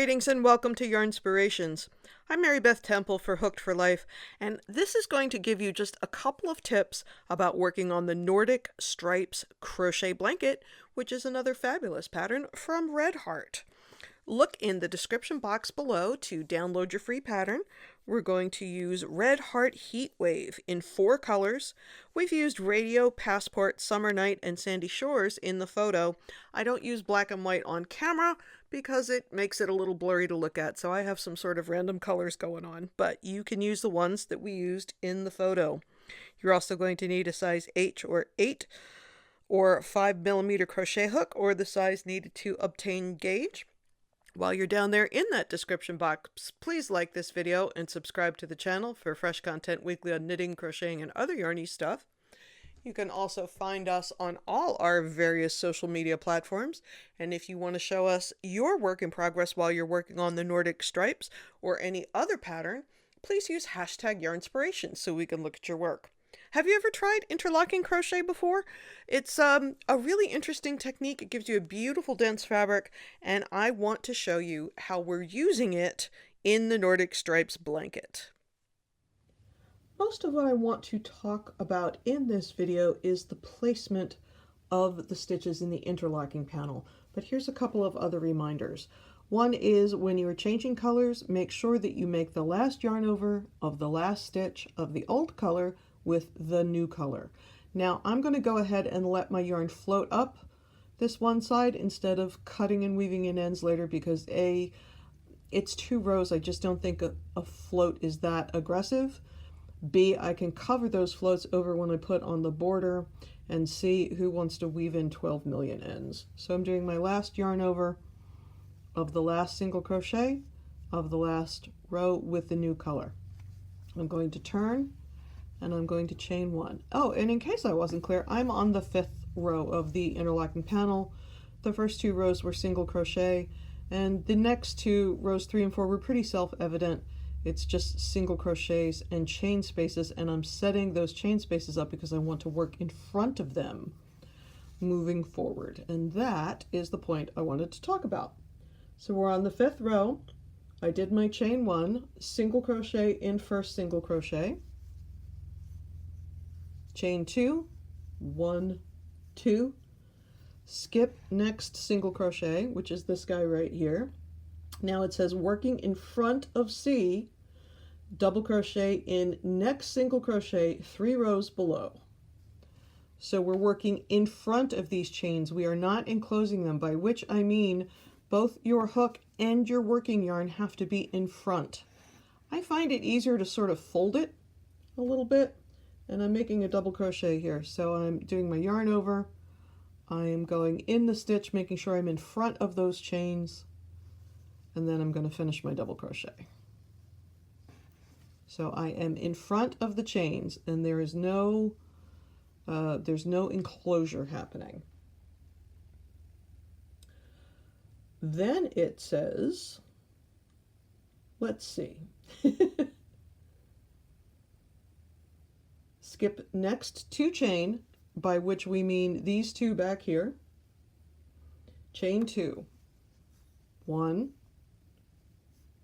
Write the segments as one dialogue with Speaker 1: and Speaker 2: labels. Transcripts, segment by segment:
Speaker 1: Greetings and welcome to Yarnspirations. I'm Mary Beth Temple for Hooked for Life, and this is going to give you just a couple of tips about working on the Nordic Stripes Crochet Blanket, which is another fabulous pattern from Red Heart. Look in the description box below to download your free pattern. We're going to use Red Heart Heat Wave in 4 colors. We've used Radio, Passport, Summer Night, and Sandy Shores in the photo. I don't use black and white on camera because it makes it a little blurry to look at, so I have some sort of random colors going on, but you can use the ones that we used in the photo. You're also going to need a size H or 8 or 5mm crochet hook or the size needed to obtain gauge. While you're down there in that description box, please like this video and subscribe to the channel for fresh content weekly on knitting, crocheting, and other yarny stuff. You can also find us on all our various social media platforms, and if you want to show us your work in progress while you're working on the Nordic Stripes or any other pattern, please use hashtag Yarnspirations so we can look at your work. Have you ever tried interlocking crochet before? It's a really interesting technique. It gives you a beautiful dense fabric, and I want to show you how we're using it in the Nordic Stripes blanket. Most of what I want to talk about in this video is the placement of the stitches in the interlocking panel, but here's a couple of other reminders. One is when you are changing colors, make sure that you make the last yarn over of the last stitch of the old color with the new color. Now I'm going to go ahead and let my yarn float up this one side instead of cutting and weaving in ends later because A, it's 2 rows. I just don't think a float is that aggressive. B, I can cover those floats over when I put on the border, and C, who wants to weave in 12 million ends. So I'm doing my last yarn over of the last single crochet of the last row with the new color. I'm going to turn and I'm going to chain 1. Oh, and in case I wasn't clear, I'm on the 5th row of the interlocking panel. The first 2 rows were single crochet, and the next 2 rows 3 and 4 were pretty self-evident. It's just single crochets and chain spaces, and I'm setting those chain spaces up because I want to work in front of them moving forward, and that is the point I wanted to talk about. So we're on the 5th row. I did my chain 1, single crochet in first single crochet, chain 2, 1, 2, skip next single crochet, which is this guy right here. Now it says working in front of C, double crochet in next single crochet 3 rows below. So we're working in front of these chains. We are not enclosing them, by which I mean both your hook and your working yarn have to be in front. I find it easier to sort of fold it a little bit, and I'm making a double crochet here. So I'm doing my yarn over. I am going in the stitch, making sure I'm in front of those chains, and then I'm going to finish my double crochet. So I am in front of the chains, and there's no enclosure happening. Then it says, let's see, skip next 2 chain, by which we mean these 2 back here, chain 2, 1,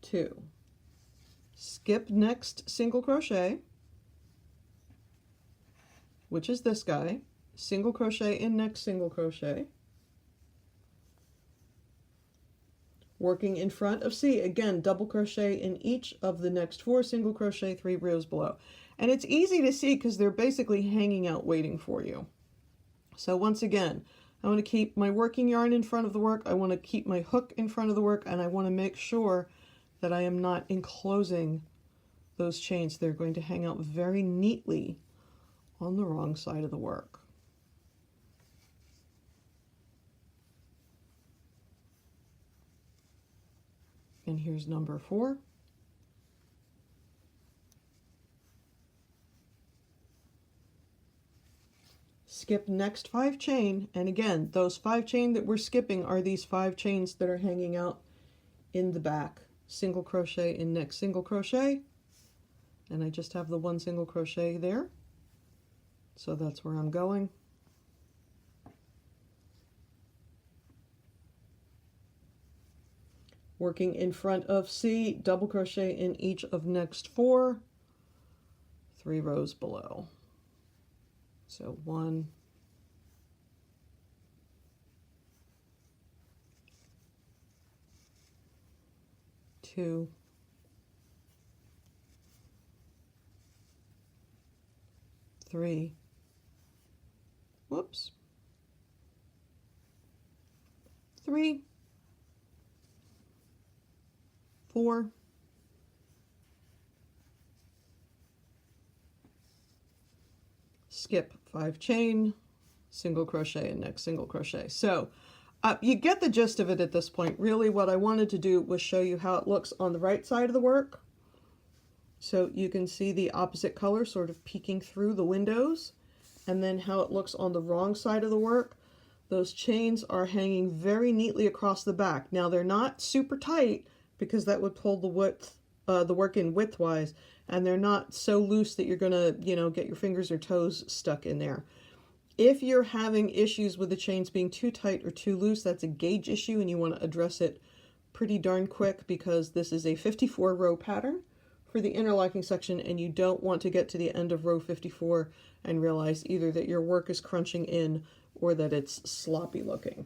Speaker 1: 2, skip next single crochet, which is this guy, single crochet in next single crochet, working in front of C, again double crochet in each of the next 4 single crochet 3 rows below. And it's easy to see because they're basically hanging out waiting for you. So once again, I want to keep my working yarn in front of the work, I want to keep my hook in front of the work, and I want to make sure that I am not enclosing those chains. They're going to hang out very neatly on the wrong side of the work. And here's number 4. Skip next 5 chain, and again, those 5 chain that we're skipping are these 5 chains that are hanging out in the back. Single crochet in next single crochet, and I just have the 1 single crochet there, so that's where I'm going. working in front of C, double crochet in each of next 4, 3 rows below. So 1, 2, 3, whoops, 3, 4, skip 5 chain, single crochet, and next single crochet. So you get the gist of it at this point. Really what I wanted to do was show you how it looks on the right side of the work. So you can see the opposite color sort of peeking through the windows, and then how it looks on the wrong side of the work. Those chains are hanging very neatly across the back. Now they're not super tight because that would pull the width, the work in widthwise, and they're not so loose that you're gonna, get your fingers or toes stuck in there. If you're having issues with the chains being too tight or too loose, that's a gauge issue, and you want to address it pretty darn quick because this is a 54 row pattern for the interlocking section, and you don't want to get to the end of row 54 and realize either that your work is crunching in or that it's sloppy looking.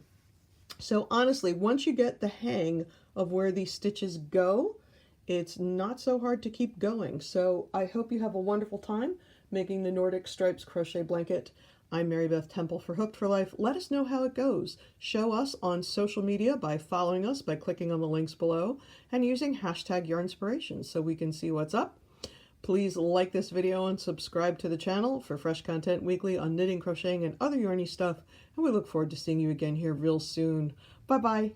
Speaker 1: So honestly, once you get the hang of where these stitches go, it's not so hard to keep going. So I hope you have a wonderful time making the Nordic Stripes Crochet Blanket. I'm Mary Beth Temple for Hooked for Life. Let us know how it goes. Show us on social media by following us, by clicking on the links below, and using hashtag Yarnspirations so we can see what's up. Please like this video and subscribe to the channel for fresh content weekly on knitting, crocheting, and other yarny stuff. And we look forward to seeing you again here real soon. Bye-bye.